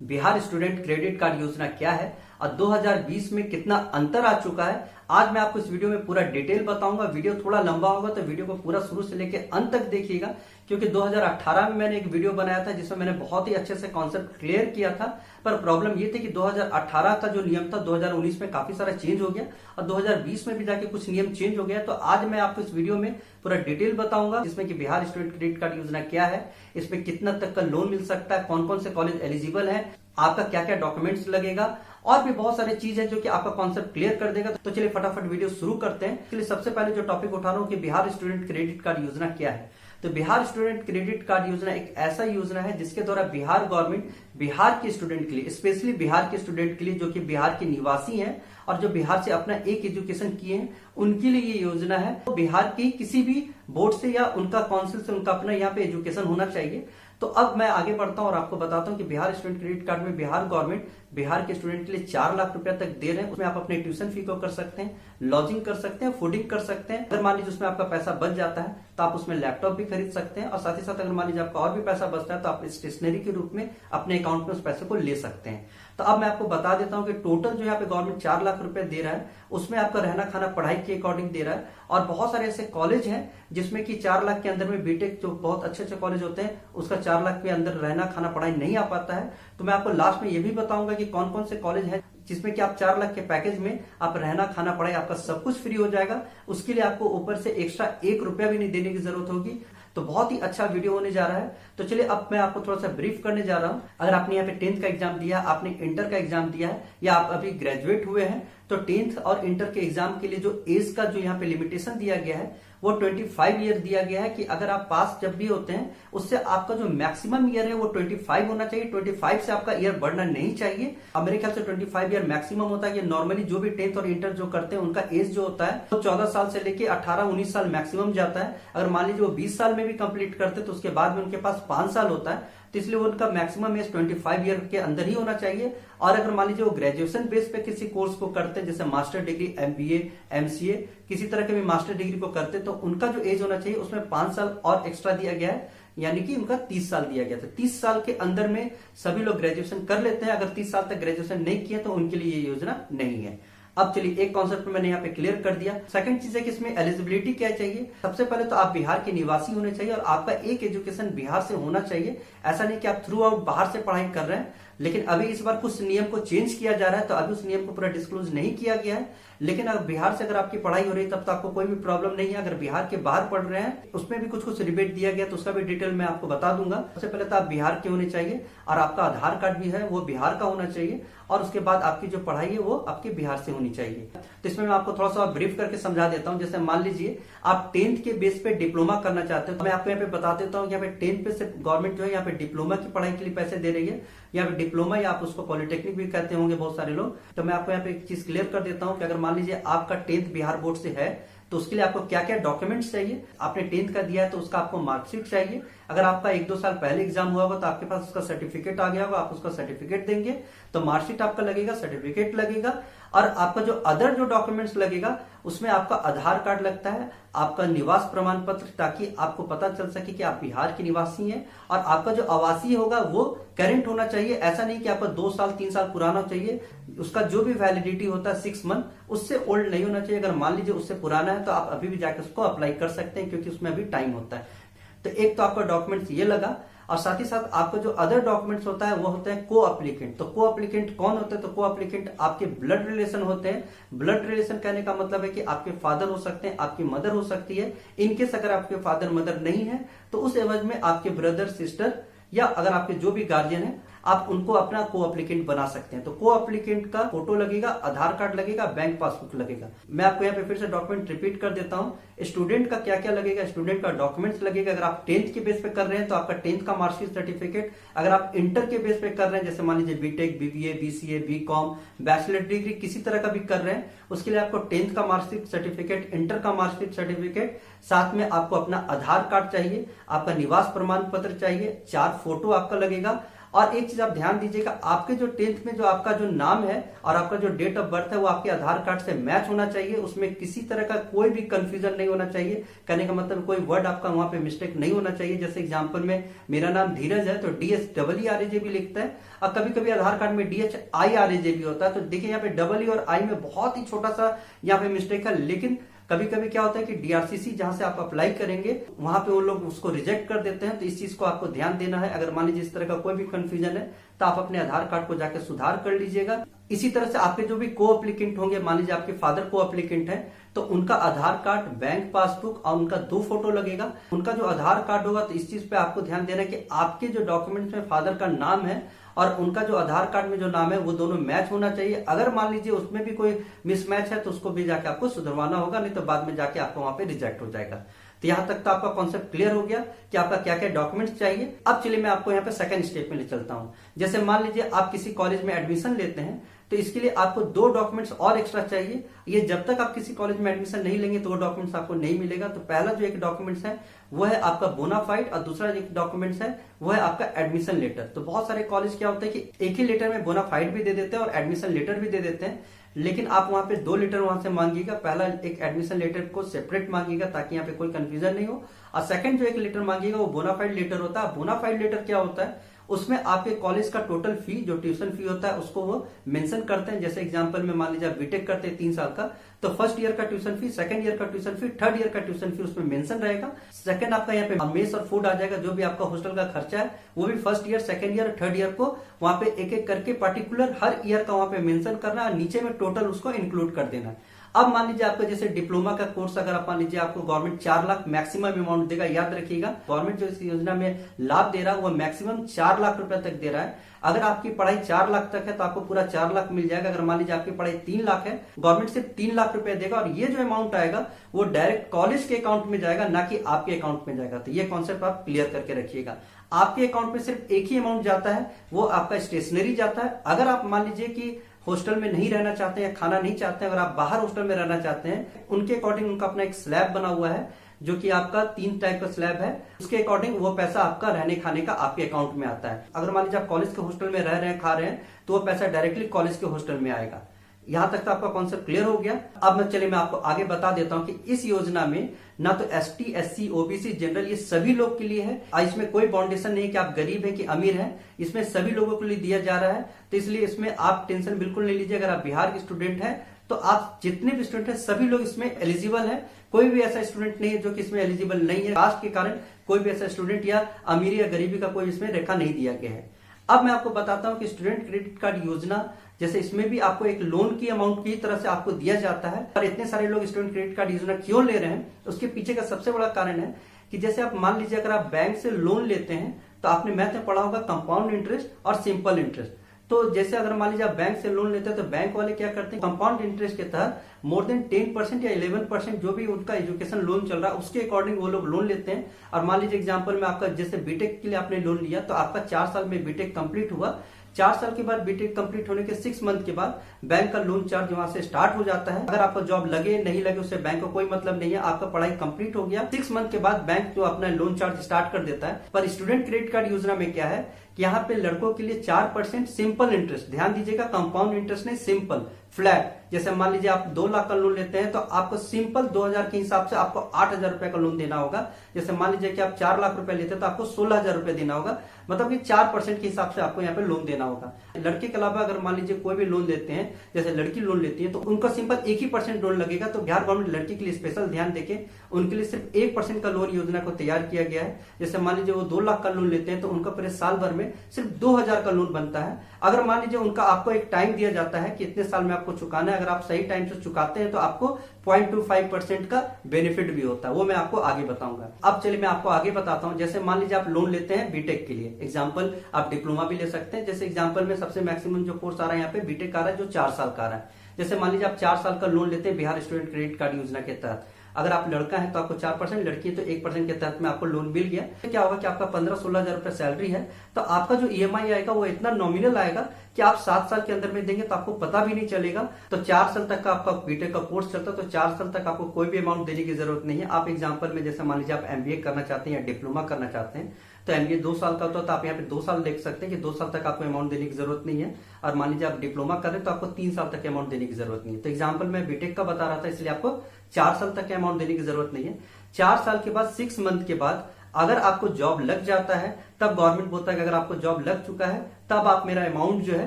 Bihar student credit card योजना क्या है और 2020 में कितना अंतर आ चुका है, आज मैं आपको इस वीडियो में पूरा डिटेल बताऊंगा। वीडियो थोड़ा लंबा होगा तो वीडियो को पूरा शुरू से लेकर अंत तक देखिएगा, क्योंकि 2018 में मैंने एक वीडियो बनाया था जिसमें मैंने बहुत ही अच्छे से कॉन्सेप्ट क्लियर किया था। पर प्रॉब्लम ये थी कि 2018 का जो नियम था 2019 में काफी सारा चेंज हो गया और 2020 में भी जाके कुछ नियम चेंज हो गया। तो आज मैं आपको इस वीडियो में पूरा डिटेल बताऊंगा, जिसमें कि बिहार स्टूडेंट क्रेडिट कार्ड योजना क्या है, इसमें कितना तक का लोन मिल सकता है, कौन कौन से कॉलेज एलिजिबल है, आपका क्या क्या डॉक्यूमेंट्स लगेगा और भी बहुत सारी चीज है जो कि आपका कॉन्सेप्ट क्लियर कर देगा। तो चलिए फटाफट वीडियो शुरू करते हैं। इसलिए सबसे पहले जो टॉपिक उठा रहा हूं कि बिहार स्टूडेंट क्रेडिट कार्ड योजना क्या है। तो बिहार स्टूडेंट क्रेडिट कार्ड योजना एक ऐसा योजना है जिसके द्वारा बिहार गवर्नमेंट बिहार के स्टूडेंट के लिए, स्पेशली बिहार के स्टूडेंट के लिए जो कि बिहार के निवासी हैं और जो बिहार से अपना एक एजुकेशन किए हैं, उनके लिए ये योजना है। तो बिहार की किसी भी बोर्ड से या उनका काउंसिल से उनका अपना यहाँ पे एजुकेशन होना चाहिए। तो अब मैं आगे बढ़ता हूं और आपको बताता हूं कि बिहार स्टूडेंट क्रेडिट कार्ड में बिहार गवर्नमेंट बिहार के स्टूडेंट के लिए 4 लाख रुपया तक दे रहे हैं। उसमें आप अपने ट्यूशन फी को कर सकते हैं, लॉजिंग कर सकते हैं, फूडिंग कर सकते हैं। अगर मान लीजिए उसमें आपका पैसा बच जाता है तो आप उसमें लैपटॉप भी खरीद सकते हैं और साथ ही साथ अगर मान लीजिए आपका और भी पैसा बचता है तो आप स्टेशनरी के रूप में अपने अकाउंट में उस पैसे को ले सकते हैं। तो अब मैं आपको बता देता हूं कि टोटल जो यहाँ पे गवर्नमेंट 4 लाख रुपए दे रहा है, उसमें आपका रहना खाना पढ़ाई के अकॉर्डिंग दे रहा है। और बहुत सारे ऐसे कॉलेज हैं जिसमें कि 4 लाख के अंदर में बीटेक जो बहुत अच्छे अच्छे कॉलेज होते हैं उसका 4 लाख के अंदर रहना खाना पढ़ाई नहीं आ पाता है। तो मैं आपको लास्ट में ये भी बताऊंगा कि कौन कौन से कॉलेज है जिसमें कि आप 4 लाख के पैकेज में आप रहना खाना पढ़ाई आपका सब कुछ फ्री हो जाएगा। उसके लिए आपको ऊपर से एक्स्ट्रा 1 रुपया भी नहीं देने की जरूरत होगी। तो बहुत ही अच्छा वीडियो होने जा रहा है। तो चलिए अब मैं आपको थोड़ा सा ब्रीफ करने जा रहा हूं। अगर आपने यहाँ पे 10th का एग्जाम दिया, आपने इंटर का एग्जाम दिया है या आप अभी ग्रेजुएट हुए हैं, तो 10th और इंटर के एग्जाम के लिए जो एज का जो यहाँ पे लिमिटेशन दिया गया है वो 25 ईयर दिया गया है कि अगर आप पास जब भी होते हैं उससे आपका जो मैक्सिमम ईयर है वो 25 होना चाहिए। 25 से आपका ईयर बढ़ना नहीं चाहिए। अब मेरे ख्याल से 25 ईयर मैक्सिमम होता है। नॉर्मली जो भी 10th और इंटर जो करते हैं उनका एज जो होता है वो 14 साल से लेके 18-19 साल मैक्सिमम जाता है। अगर मान लीजिए वो 20 साल में भी कंप्लीट करते तो उसके बाद में उनके पास 5 साल होता है। तो इसलिए उनका मैक्सिमम एज 25 ईयर के अंदर ही होना चाहिए। और अगर मान लीजिए वो ग्रेजुएशन बेस पे किसी कोर्स को करते हैं, जैसे मास्टर डिग्री, MBA, MCA, किसी तरह के भी मास्टर डिग्री को करते हैं, तो उनका जो एज होना चाहिए उसमें 5 साल और एक्स्ट्रा दिया गया है, यानी कि उनका 30 साल दिया गया था। 30 साल के अंदर में सभी लोग ग्रेजुएशन कर लेते हैं। अगर 30 साल तक ग्रेजुएशन नहीं किया तो उनके लिए ये योजना नहीं है। अब चलिए एक कॉन्सेप्ट मैंने यहाँ पे क्लियर कर दिया। सेकंड चीज है कि इसमें एलिजिबिलिटी क्या चाहिए। सबसे पहले तो आप बिहार के निवासी होने चाहिए और आपका एक एजुकेशन बिहार से होना चाहिए। ऐसा नहीं कि आप थ्रू आउट बाहर से पढ़ाई कर रहे हैं। लेकिन अभी इस बार कुछ नियम को चेंज किया जा रहा है, तो अभी उस नियम को पूरा डिस्क्लोज नहीं किया गया है। लेकिन अगर बिहार से अगर आपकी पढ़ाई हो रही है तब तो आपको कोई भी प्रॉब्लम नहीं है। अगर बिहार के बाहर पढ़ रहे हैं उसमें भी कुछ कुछ रिबेट दिया गया, तो उसका भी डिटेल मैं आपको बता दूंगा। सबसे पहले तो आप बिहार के होने चाहिए और आपका आधार कार्ड भी है वो बिहार का होना चाहिए और उसके बाद आपकी जो पढ़ाई है वो आपके बिहार से होनी चाहिए। तो इसमें मैं आपको थोड़ा सा ब्रीफ करके समझा देता हूँ। जैसे मान लीजिए आप 10th के बेस पे डिप्लोमा करना चाहते हो, तो मैं आपको यहाँ पे बता देता हूँ। यहाँ पे 10th पे से गवर्नमेंट जो है यहाँ पे डिप्लोमा की पढ़ाई के लिए पैसे दे रही है। यहाँ पे डिप्लोमा या आप उसको पॉलिटेक्निक भी कहते होंगे बहुत सारे लोग। तो मैं आपको यहाँ पे एक चीज क्लियर कर देता हूँ कि अगर मान लीजिए आपका 10th बिहार बोर्ड से है तो उसके लिए आपको क्या क्या डॉक्यूमेंट्स चाहिए। आपने 10th का दिया है तो उसका आपको मार्कशीट चाहिए। अगर आपका 1-2 साल पहले एग्जाम हुआ होगा तो आपके पास उसका सर्टिफिकेट आ गया होगा, आप उसका सर्टिफिकेट देंगे तो मार्कशीट आपका लगेगा, सर्टिफिकेट लगेगा। और आपका जो अदर जो डॉक्यूमेंट्स लगेगा उसमें आपका आधार कार्ड लगता है, आपका निवास प्रमाण पत्र, ताकि आपको पता चल सके कि आप बिहार के निवासी हैं। और आपका जो आवासीय होगा वो करंट होना चाहिए। ऐसा नहीं कि आपका 2 साल 3 साल पुराना चाहिए। उसका जो भी वैलिडिटी होता है 6 मंथ, उससे ओल्ड नहीं होना चाहिए। अगर मान लीजिए उससे पुराना है तो आप अभी भी जाकर उसको अप्लाई कर सकते हैं, क्योंकि उसमें अभी टाइम होता है। तो एक तो आपका डॉक्यूमेंट्स ये लगा और साथ ही साथ आपका जो अदर डॉक्यूमेंट्स होता है वो होता है को एप्लीकेंट। तो को एप्लीकेंट कौन होता है? तो को एप्लीकेंट आपके ब्लड रिलेशन होते हैं। ब्लड रिलेशन कहने का मतलब है कि आपके फादर हो सकते हैं, आपकी मदर हो सकती है। इनकेस अगर आपके फादर मदर नहीं है तो उस एवज में आपके ब्रदर सिस्टर या अगर आपके जो भी गार्जियन है आप उनको अपना को एप्लीकेंट बना सकते हैं। तो को एप्लीकेंट का फोटो लगेगा, आधार कार्ड लगेगा, बैंक पासबुक लगेगा। मैं आपको यहाँ पे फिर से डॉक्यूमेंट रिपीट कर देता हूँ। स्टूडेंट का क्या क्या लगेगा, स्टूडेंट का डॉक्यूमेंट्स लगेगा। अगर आप 10th के बेस पे कर रहे हैं तो आपका 10th का मार्कशीट सर्टिफिकेट। अगर आप इंटर के बेस पे कर रहे हैं, जैसे मान लीजिए BTech, BBA, BCA, BCom, bachelor degree किसी तरह का भी कर रहे हैं, उसके लिए आपको 10th का मार्कशीट सर्टिफिकेट, इंटर का मार्कशीट सर्टिफिकेट, साथ में आपको अपना आधार कार्ड चाहिए, आपका निवास प्रमाण पत्र चाहिए, 4 फोटो आपका लगेगा और एक चीज आप ध्यान दीजिएगा, आपके जो 10th में जो आपका जो नाम है और आपका जो डेट ऑफ बर्थ है वो आपके आधार कार्ड से मैच होना चाहिए। उसमें किसी तरह का कोई भी कंफ्यूजन नहीं होना चाहिए। कहने का मतलब कोई वर्ड आपका वहां पे मिस्टेक नहीं होना चाहिए। जैसे एग्जांपल में मेरा नाम धीरज है तो DSEERAJ भी लिखता है, और कभी कभी आधार कार्ड में DHIRAJ भी होता है। तो देखिए यहाँ पे डबल और आई में बहुत ही छोटा सा यहाँ पे मिस्टेक है, लेकिन कभी कभी क्या होता है कि DRCC जहां से आप अप्लाई करेंगे वहां पे वो लोग उसको रिजेक्ट कर देते हैं। तो इस चीज को आपको ध्यान देना है। अगर मान लीजिए इस तरह का कोई भी कंफ्यूजन है तो आप अपने आधार कार्ड को जाके सुधार कर लीजिएगा। इसी तरह से आपके जो भी को एप्लीकेंट होंगे, मान लीजिए आपके फादर को एप्लीकेंट है तो उनका आधार कार्ड, बैंक पासबुक और उनका 2 फोटो लगेगा। उनका जो आधार कार्ड होगा तो इस चीज पे आपको ध्यान देना है कि आपके जो डॉक्यूमेंट्स में फादर का नाम है और उनका जो आधार कार्ड में जो नाम है वो दोनों मैच होना चाहिए। अगर मान लीजिए उसमें भी कोई मिसमैच है तो उसको भी जाके आपको सुधरवाना होगा, नहीं तो बाद में जाके आपको वहां पे रिजेक्ट हो जाएगा। तो यहां तक तो आपका कॉन्सेप्ट क्लियर हो गया कि आपका क्या क्या डॉक्यूमेंट्स चाहिए। अब चलिए मैं आपको यहाँ पे सेकंड स्टेप में ले चलता हूं। जैसे मान लीजिए आप किसी कॉलेज में एडमिशन लेते हैं तो इसके लिए आपको 2 डॉक्यूमेंट्स और एक्स्ट्रा चाहिए। ये जब तक आप किसी कॉलेज में एडमिशन नहीं लेंगे तो वो डॉक्यूमेंट्स आपको नहीं मिलेगा। तो पहला जो एक डॉक्यूमेंट्स है वो है आपका बोनाफाइड और दूसरा एक डॉक्यूमेंट्स है वो है आपका एडमिशन लेटर। तो बहुत सारे कॉलेज क्या होता है कि एक ही लेटर में बोनाफाइड भी दे देते हैं और एडमिशन लेटर भी दे देते हैं, लेकिन आप वहां पे 2 लेटर वहां से मांगिएगा। पहला एक एडमिशन लेटर को सेपरेट मांगिएगा ताकि यहाँ पे कोई कंफ्यूजन नहीं हो, और सेकंड जो एक लेटर मांगिएगा वो बोनाफाइड लेटर होता है। बोनाफाइड लेटर क्या होता है, उसमें आपके कॉलेज का टोटल फी जो ट्यूशन फी होता है उसको वो मेंशन करते हैं। जैसे एग्जांपल में मान लीजिए आप बीटेक करते हैं 3 साल का, तो फर्स्ट ईयर का ट्यूशन फी, सेकंड ईयर का ट्यूशन फी, थर्ड ईयर का ट्यूशन फी उसमें मेंशन रहेगा। सेकंड आपका यहाँ पे मेस और फूड आ जाएगा, जो भी आपका हॉस्टल का खर्चा है वो भी first year, second year, third year को वहां पे एक एक करके पर्टिकुलर हर ईयर का वहां पे मेंशन करना है, नीचे में टोटल उसको इंक्लूड कर देना है। अब मान लीजिए आपका जैसे डिप्लोमा का कोर्स अगर आप मान लीजिए आपको गवर्नमेंट 4 लाख मैक्सिमम अमाउंट देगा। याद रखिएगा, गवर्नमेंट जो इस योजना में लाभ दे रहा है वो मैक्सिमम 4 लाख रुपए तक दे रहा है। अगर आपकी पढ़ाई 4 लाख तक है तो आपको पूरा 4 लाख मिल जाएगा। अगर मान लीजिए आपकी पढ़ाई 3 लाख है, गवर्नमेंट सिर्फ 3 लाख रुपए देगा और ये जो अमाउंट आएगा वो डायरेक्ट कॉलेज के अकाउंट में जाएगा, ना कि आपके अकाउंट में जाएगा। तो ये कॉन्सेप्ट आप क्लियर करके रखिएगा। आपके अकाउंट में सिर्फ एक ही अमाउंट जाता है, वो आपका स्टेशनरी जाता है। अगर आप मान लीजिए कि हॉस्टल में नहीं रहना चाहते हैं या खाना नहीं चाहते हैं, अगर आप बाहर हॉस्टल में रहना चाहते हैं, उनके अकॉर्डिंग उनका अपना एक स्लैब बना हुआ है जो कि आपका 3 टाइप का स्लैब है। उसके अकॉर्डिंग वो पैसा आपका रहने खाने का आपके अकाउंट में आता है। अगर मान लीजिए आप कॉलेज के हॉस्टल में रह रहे हैं, खा रहे हैं, तो वो पैसा डायरेक्टली कॉलेज के हॉस्टल में आएगा। यहां तक तो आपका कॉन्सेप्ट क्लियर हो गया। अब मैं आपको आगे बता देता हूं कि इस योजना में ना तो ST, SC, OBC, जनरल ये सभी लोग के लिए है। इसमें कोई बाउंडेशन नहीं है कि आप गरीब हैं कि अमीर हैं, इसमें सभी लोगों के लिए दिया जा रहा है। तो इसलिए इसमें आप टेंशन बिल्कुल नहीं लीजिए। अगर आप बिहार के स्टूडेंट हैं तो आप जितने भी स्टूडेंट हैं सभी लोग इसमें एलिजिबल हैं। कोई भी ऐसा स्टूडेंट नहीं है जो कि इसमें एलिजिबल नहीं है। कास्ट के कारण कोई भी ऐसा स्टूडेंट या अमीरी या गरीबी का कोई इसमें रेखा नहीं दिया गया है। अब मैं आपको बताता हूं कि स्टूडेंट क्रेडिट कार्ड योजना जैसे इसमें भी आपको एक लोन की अमाउंट की तरह से आपको दिया जाता है। और इतने सारे लोग स्टूडेंट क्रेडिट कार्ड योजना क्यों ले रहे हैं, उसके पीछे का सबसे बड़ा कारण है कि जैसे आप मान लीजिए अगर आप बैंक से लोन लेते हैं तो आपने मैथ में पढ़ा होगा कंपाउंड इंटरेस्ट और सिंपल इंटरेस्ट। तो जैसे अगर मान लीजिए आप बैंक से लोन लेते हैं तो बैंक वाले क्या करते हैं, कंपाउंड इंटरेस्ट के तहत मोर देन 10% या 11% जो भी उनका एजुकेशन लोन चल रहा है उसके अकॉर्डिंग वो लोग लोन लेते हैं। और मान लीजिए एग्जांपल में आपका जैसे बीटेक के लिए आपने लोन लिया तो आपका 4 साल में बीटेक कंप्लीट हुआ। 4 साल के बाद बीटेक कंप्लीट होने के 6 मंथ के बाद बैंक का लोन चार्ज वहां से स्टार्ट हो जाता है। अगर आपका जॉब लगे नहीं लगे उससे बैंक को कोई मतलब नहीं है, आपका पढ़ाई कंप्लीट हो गया। 6 मंथ के बाद बैंक जो अपना लोन चार्ज स्टार्ट कर देता है। पर स्टूडेंट क्रेडिट कार्ड योजना में क्या है कि यहाँ पे लड़कों के लिए 4% सिंपल इंटरेस्ट, ध्यान दीजिएगा कंपाउंड इंटरेस्ट नहीं, सिंपल फ्लैट। जैसे मान लीजिए आप 2 लाख का लोन लेते हैं तो आपको सिंपल 2000 के हिसाब से आपको 8000 रुपए का लोन देना होगा। जैसे मान लीजिए कि आप 4 लाख रुपए लेते हैं तो आपको 16000 रुपए देना होगा, मतलब कि 4% के हिसाब से आपको यहाँ पे लोन देना होगा। लड़के के अलावा अगर मान लीजिए कोई भी लोन लेते हैं, जैसे लड़की लोन लेती है तो उनका सिंपल 1 ही % लोन लगेगा। तो बिहार गवर्नमेंट लड़की के लिए स्पेशल ध्यान देके उनके लिए सिर्फ 1% का लोन योजना को तैयार किया गया है। जैसे मान लीजिए वो 2 लाख का लोन लेते हैं तो उनका पूरे साल भर में सिर्फ 2000 का लोन बनता है। अगर मान लीजिए उनका आपको एक टाइम दिया जाता है कि इतने साल में आपको चुकाना है, अगर आप सही टाइम से चुकाते हैं तो आपको 0.25% का बेनिफिट भी होता है, वो मैं आपको आगे बताऊंगा। अब चलिए मैं आपको आगे बताता हूं। जैसे मान लीजिए आप लोन लेते हैं बीटेक के लिए, एग्जांपल आप डिप्लोमा भी ले सकते हैं। जैसे एग्जांपल में सबसे मैक्सिमम जो कोर्स आ रहा है यहाँ पे बीटेक आ रहा है जो 4 साल का आ रहा है। जैसे मान लीजिए आप 4 साल का लोन लेते हैं बिहार स्टूडेंट क्रेडिट कार्ड योजना के तहत। अगर आप लड़का है तो आपको 4%, लड़की है तो 1% के तहत में आपको लोन मिल गया। तो क्या होगा कि आपका 15-16 हजार रुपए सैलरी है तो आपका जो EMI आएगा वो इतना नॉमिनल आएगा कि आप 7 साल के अंदर में देंगे तो आपको पता भी नहीं चलेगा। तो 4 साल तक का आपका बीटेक का कोर्स चलता है तो 4 साल तक आपको कोई भी अमाउंट देने की जरूरत नहीं है। आप एग्जाम्पल में जैसे मान लीजिए आप MBA करना चाहते हैं या डिप्लोमा करना चाहते हैं तो एमबीए 2 साल का होता है, तो आप यहाँ पे 2 साल देख सकते हैं कि 2 साल तक आपको अमाउंट देने की जरूरत नहीं है। और मान लीजिए आप डिप्लोमा कर रहे हैं तो आपको 3 साल तक अमाउंट देने की जरूरत नहीं है। तो एग्जाम्पल मैं बीटेक का बता रहा था, इसलिए आपको 4 साल तक अमाउंट देने की जरूरत नहीं है। 4 साल के बाद 6 मंथ के बाद अगर आपको जॉब लग जाता है, तब गवर्नमेंट बोलता है कि अगर आपको जॉब लग चुका है तब आप मेरा अमाउंट जो है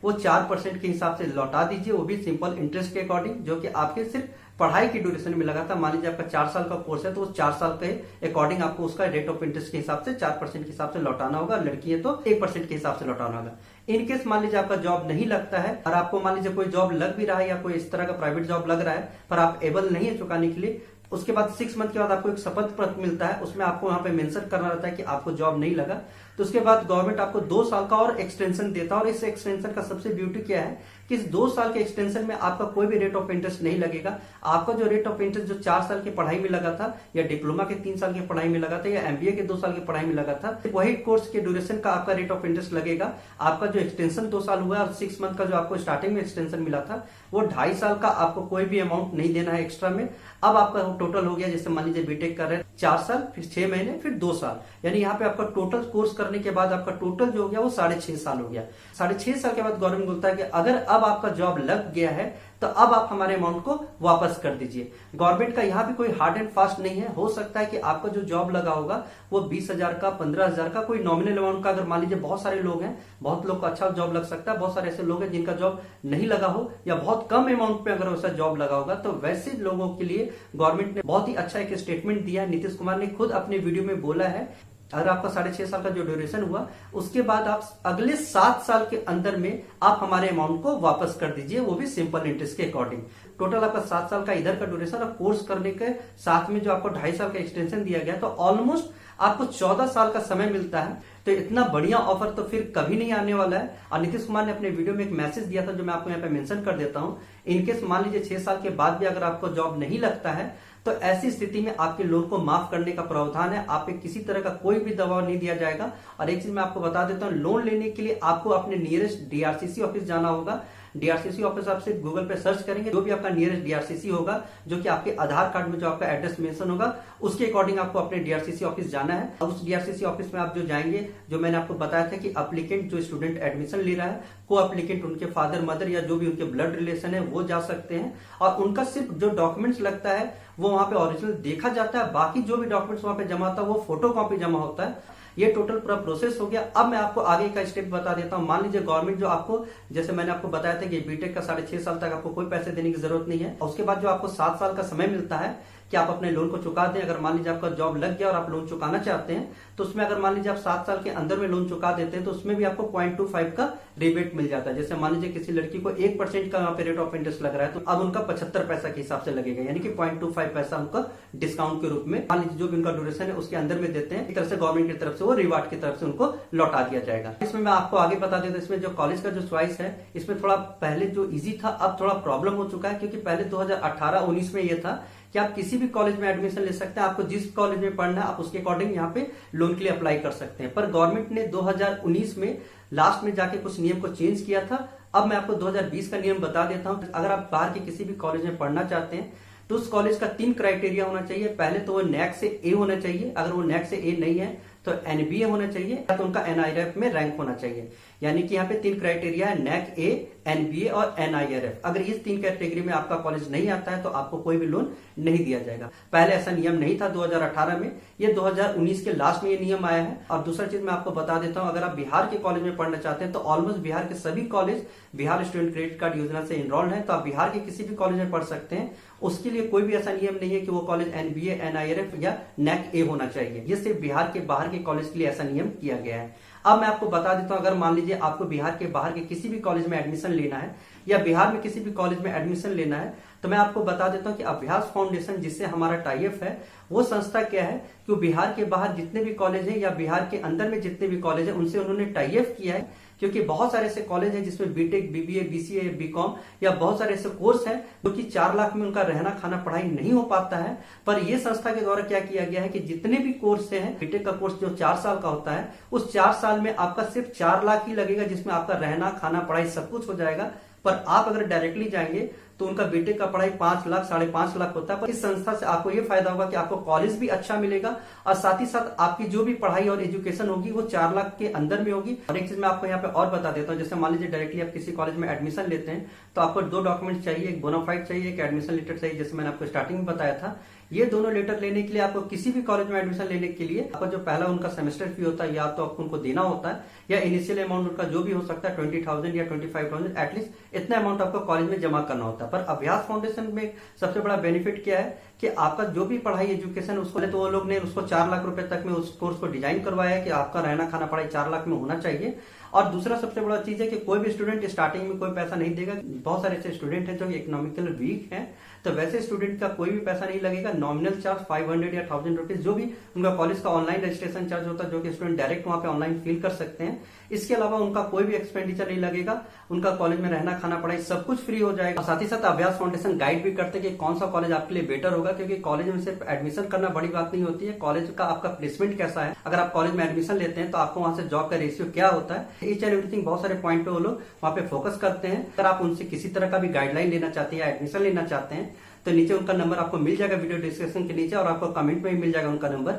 वो 4% के हिसाब से लौटा दीजिए, वो भी सिंपल इंटरेस्ट के अकॉर्डिंग, जो कि आपके सिर्फ पढ़ाई की ड्यूरेशन में लगा था। मान लीजिए आपका 4 साल का कोर्स है तो उस 4 साल के अकॉर्डिंग आपको उसका रेट ऑफ इंटरेस्ट के हिसाब से 4% के हिसाब से लौटाना होगा। लड़की है तो 1% के हिसाब से लौटाना होगा। इनकेस मान लीजिए आपका जॉब नहीं लगता है और आपको मान लीजिए कोई जॉब लग भी रहा है या कोई इस तरह का प्राइवेट जॉब लग रहा है पर आप एबल नहीं है चुकाने के लिए, उसके बाद 6 मंथ के बाद आपको एक शपथ पत्र मिलता है, उसमें आपको वहां पे मेंशन करना रहता है कि आपको जॉब नहीं लगा। तो उसके बाद गवर्नमेंट आपको 2 साल का और एक्सटेंशन देता है। और इस एक्सटेंशन का सबसे ब्यूटी क्या है कि इस 2 साल के एक्सटेंशन में आपका कोई भी रेट ऑफ इंटरेस्ट नहीं लगेगा। आपका जो रेट ऑफ इंटरेस्ट जो 4 साल की पढ़ाई में लगा था या डिप्लोमा के 3 साल की पढ़ाई में लगा था या एमबीए के 2 साल की पढ़ाई में लगा था, वही कोर्स के ड्यूरेशन का आपका रेट ऑफ इंटरेस्ट लगेगा। आपका जो एक्सटेंशन 2 साल हुआ और 6 मंथ का जो आपको स्टार्टिंग में एक्सटेंशन मिला था वो 2.5 साल का आपको कोई भी अमाउंट नहीं देना है एक्स्ट्रा में। अब आपका टोटल हो गया, जैसे मान लीजिए बीटेक कर रहे हैं 4 साल फिर 6 महीने फिर 2 साल, यानी यहाँ पे आपका टोटल कोर्स करने के बाद आपका टोटल जो हो गया वो 6.5 साल हो गया। 6.5 साल के बाद गवर्नमेंट बोलता है कि अगर अब आपका जॉब लग गया है तो अब आप हमारे अमाउंट को वापस कर दीजिए। गवर्नमेंट का यहाँ भी कोई हार्ड एंड फास्ट नहीं है। हो सकता है कि आपका जो जॉब लगा होगा वो 20,000 का 15,000 का कोई नॉमिनल अमाउंट का, अगर मान लीजिए बहुत सारे लोग हैं, बहुत लोग को अच्छा जॉब लग सकता है, बहुत सारे ऐसे लोग हैं जिनका जॉब नहीं लगा हो या बहुत कम अमाउंट पे अगर वैसा जॉब लगा होगा, तो वैसे लोगों के लिए गवर्नमेंट ने बहुत ही अच्छा एक स्टेटमेंट दिया है। नीतीश कुमार ने खुद अपने वीडियो में बोला है अगर आपका 6.5 साल का जो ड्यूरेशन हुआ उसके बाद आप अगले 7 साल के अंदर में आप हमारे अमाउंट को वापस कर दीजिए, वो भी सिंपल इंटरेस्ट के अकॉर्डिंग। टोटल आपका 7 साल का इधर का ड्यूरेशन और कोर्स करने के साथ में जो आपको 2.5 साल का एक्सटेंशन दिया गया, तो ऑलमोस्ट आपको 14 साल का समय मिलता है। तो इतना बढ़िया ऑफर तो फिर कभी नहीं आने वाला है। और नीतीश कुमार ने अपने वीडियो में एक मैसेज दिया था जो मैं आपको यहाँ पे मेंशन कर देता हूँ। इनकेस मान लीजिए 6 साल के बाद भी अगर आपको जॉब नहीं लगता है तो ऐसी स्थिति में आपके लोन को माफ करने का प्रावधान है। आप पे किसी तरह का कोई भी दबाव नहीं दिया जाएगा। और एक चीज मैं आपको बता देता हूँ, लोन लेने के लिए आपको अपने नियरेस्ट डीआरसीसी ऑफिस जाना होगा। डीआरसीसी ऑफिस आप सिर्फ गूगल पे सर्च करेंगे, जो भी आपका नियरेस्ट डीआरसीसी होगा, जो कि आपके आधार कार्ड में जो आपका एड्रेस मेंशन होगा उसके अकॉर्डिंग आपको अपने डीआरसीसी ऑफिस जाना है। और उस डीआरसीसी ऑफिस में आप जो जाएंगे, जो मैंने आपको बताया था कि एप्लीकेंट जो स्टूडेंट एडमिशन ले रहा है, को एप्लीकेंट उनके फादर मदर या जो भी उनके ब्लड रिलेशन है वो जा सकते हैं। और उनका सिर्फ जो डॉक्यूमेंट्स लगता है वो वहां पे ओरिजिनल देखा जाता है, बाकी जो भी डॉक्यूमेंट्स वहां पे जमा होता है वो फोटो कॉपी जमा होता है। ये टोटल पूरा प्रोसेस हो गया। अब मैं आपको आगे का स्टेप बता देता हूं। मान लीजिए गवर्नमेंट जो आपको, जैसे मैंने आपको बताया था कि बीटेक का 6.5 साल तक आपको कोई पैसे देने की जरूरत नहीं है। उसके बाद जो आपको 7 साल का समय मिलता है कि आप अपने लोन को चुका दें। अगर मान लीजिए आपका जॉब लग गया और आप लोन चुकाना चाहते हैं तो उसमें अगर मान लीजिए आप 7 साल के अंदर में लोन चुका देते हैं तो उसमें भी आपको 0.25 का रिबेट मिल जाता है। जैसे मान लीजिए किसी लड़की को 1% का यहाँ पे रेट ऑफ इंटरेस्ट लग रहा है तो अब उनका 75 पैसा के हिसाब से लगेगा, यानी कि 0.25 पैसा उनका डिस्काउंट के रूप में मान लीजिए जो भी उनका ड्यूरेशन है उसके अंदर में देते हैं। एक तरह से गवर्नमेंट की तरफ से वो रिवार्ड की तरफ से उनको लौटा दिया जाएगा। इसमें मैं आपको आगे बता देता हूं, इसमें जो कॉलेज का जो चॉइस है इसमें थोड़ा पहले जो इजी था अब थोड़ा प्रॉब्लम हो चुका है, क्योंकि पहले 2018-19 में ये था कि आप किसी भी कॉलेज में एडमिशन ले सकते हैं। आपको जिस कॉलेज में पढ़ना है आप उसके अकॉर्डिंग यहाँ पे लोन के लिए अप्लाई कर सकते हैं। पर गवर्नमेंट ने 2019 में लास्ट में जाके कुछ नियम को चेंज किया था। अब मैं आपको 2020 का नियम बता देता हूं। अगर आप बाहर के किसी भी कॉलेज में पढ़ना चाहते हैं तो उस कॉलेज का 3 क्राइटेरिया होना चाहिए। पहले तो वो नैक से ए होना चाहिए, अगर वो नैक से ए नहीं है तो एनबीए होना चाहिए, या तो उनका एनआईआरएफ में रैंक होना चाहिए। यानी कि यहाँ पे 3 क्राइटेरिया है, नैक ए, एनबीए और एनआईआरएफ। अगर इस 3 कैटेगरी में आपका कॉलेज नहीं आता है तो आपको कोई भी लोन नहीं दिया जाएगा। पहले ऐसा नियम नहीं था 2018 में, ये 2019 के लास्ट में ये नियम आया है। और दूसरा चीज मैं आपको बता देता हूँ, अगर आप बिहार के कॉलेज में पढ़ना चाहते हैं तो ऑलमोस्ट बिहार के सभी college Bihar student credit card योजना से इनरोल्ड है, तो आप बिहार के किसी भी कॉलेज में पढ़ सकते हैं। उसके लिए कोई भी ऐसा नियम नहीं है कि वो कॉलेज एनबीए, एनआईआरएफ या नैक ए होना चाहिए। ये सिर्फ बिहार के बाहर के कॉलेज के लिए ऐसा नियम किया गया है। अब मैं आपको बता देता हूं, अगर मान लीजिए आपको बिहार के बाहर के किसी भी कॉलेज में एडमिशन लेना है या बिहार में किसी भी कॉलेज में एडमिशन लेना है तो मैं आपको बता देता हूं कि अभ्यास फाउंडेशन जिससे हमारा टाई अप है, वो संस्था क्या है कि बिहार के बाहर जितने भी कॉलेज हैं या बिहार के अंदर में जितने भी कॉलेज हैं उनसे उन्होंने टाई अप किया है। क्योंकि बहुत सारे ऐसे कॉलेज हैं जिसमें बीटेक, बीबीए, बीसीए, बीकॉम या बहुत सारे ऐसे कोर्स हैं जो कि 4 लाख में उनका रहना खाना पढ़ाई नहीं हो पाता है। पर ये संस्था के द्वारा क्या किया गया है कि जितने भी कोर्स हैं, बीटेक का कोर्स जो 4 साल का होता है उस 4 साल में आपका सिर्फ 4 लाख ही लगेगा, जिसमें आपका रहना खाना पढ़ाई सब कुछ हो जाएगा। पर आप अगर डायरेक्टली जाएंगे तो उनका बीटेक का पढ़ाई 5 लाख 5.5 लाख होता है। पर इस संस्था से आपको ये फायदा होगा कि आपको कॉलेज भी अच्छा मिलेगा और साथ ही साथ आपकी जो भी पढ़ाई और एजुकेशन होगी वो 4 लाख के अंदर में होगी। और एक चीज मैं आपको यहाँ पे और बता देता हूँ, जैसे मान लीजिए डायरेक्टली आप किसी कॉलेज में एडमिशन लेते हैं तो आपको 2 डॉक्यूमेंट चाहिए, एक बोनाफाइड चाहिए, एक एडमिशन लेटर चाहिए, जैसे मैंने आपको स्टार्टिंग में बताया था। ये दोनों लेटर लेने के लिए आपको किसी भी कॉलेज में एडमिशन लेने के लिए आपका जो पहला उनका सेमेस्टर फी होता है या तो आपको उनको देना होता है या इनिशियल अमाउंट उनका जो भी हो सकता है 20,000 या 25,000, एटलीस्ट इतना अमाउंट आपको कॉलेज में जमा करना होता है। पर अभ्यास फाउंडेशन में सबसे बड़ा बेनिफिट क्या है कि आपका जो भी पढ़ाई एजुकेशन उसको तो वो लोग ने उसको 4 लाख रुपए तक में उस कोर्स को डिजाइन करवाया है कि आपका रहना खाना पढ़ाई 4 लाख में होना चाहिए। और दूसरा सबसे बड़ा चीज है कि कोई भी स्टूडेंट स्टार्टिंग में कोई पैसा नहीं देगा। बहुत सारे ऐसे स्टूडेंट हैं जो इकोनॉमिकल वीक हैं, तो वैसे स्टूडेंट का कोई भी पैसा नहीं लगेगा। नॉमिनल चार्ज 500 या 1000 रुपीज जो भी उनका कॉलेज का ऑनलाइन रजिस्ट्रेशन चार्ज होता है, जो कि स्टूडेंट डायरेक्ट वहां पे ऑनलाइन फिल कर सकते हैं। इसके अलावा उनका कोई भी एक्सपेंडिचर नहीं लगेगा, उनका कॉलेज में रहना खाना पढ़ाई सब कुछ फ्री हो जाएगा। साथ ही साथ अभ्यास फाउंडेशन गाइड भी करते हैं कि कौन सा कॉलेज आपके लिए बेटर होगा, क्योंकि कॉलेज में सिर्फ एडमिशन करना बड़ी बात नहीं होती है, कॉलेज का आपका प्लेसमेंट कैसा है। अगर आप कॉलेज में एडमिशन लेते हैं तो आपको वहां से जॉब का रेशियो क्या होता है, ईच एंड एवरीथिंग बहुत सारे पॉइंट पे वो लोग वहां पे फोकस करते हैं। अगर आप उनसे किसी तरह का भी गाइडलाइन लेना चाहते हैं या एडमिशन लेना चाहते हैं तो नीचे उनका नंबर आपको मिल जाएगा वीडियो डिस्क्रिप्शन के नीचे, और आपको कमेंट में भी मिल जाएगा उनका नंबर,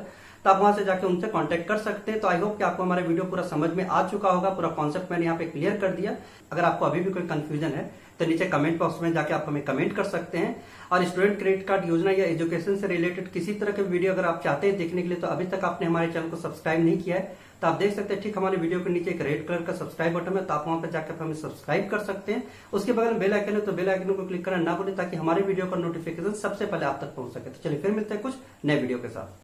तो आप वहां से जाके उनसे कांटेक्ट कर सकते हैं। तो आई होप कि आपको हमारा वीडियो पूरा समझ में आ चुका होगा, पूरा कॉन्सेप्ट मैंने यहाँ पे क्लियर कर दिया। अगर आपको अभी भी कोई कंफ्यूजन है तो नीचे कमेंट बॉक्स में जाके आप हमें कमेंट कर सकते हैं। और स्टूडेंट क्रेडिट कार्ड योजना या एजुकेशन से रिलेटेड किसी तरह के वीडियो अगर आप चाहते हैं देखने के लिए, तो अभी तक आपने हमारे चैनल को सब्सक्राइब नहीं किया है तो आप देख सकते हैं ठीक हमारे वीडियो के नीचे एक रेड कलर का सब्सक्राइब बटन है, तो आप वहां पर जाकर हमें सब्सक्राइब कर सकते हैं। उसके बगल में बेल आइकन है, तो बेल आइकन को क्लिक करना ना भूलें ताकि हमारे वीडियो का नोटिफिकेशन सबसे पहले आप तक पहुंच सके। तो चलिए फिर मिलते हैं कुछ नए वीडियो के साथ।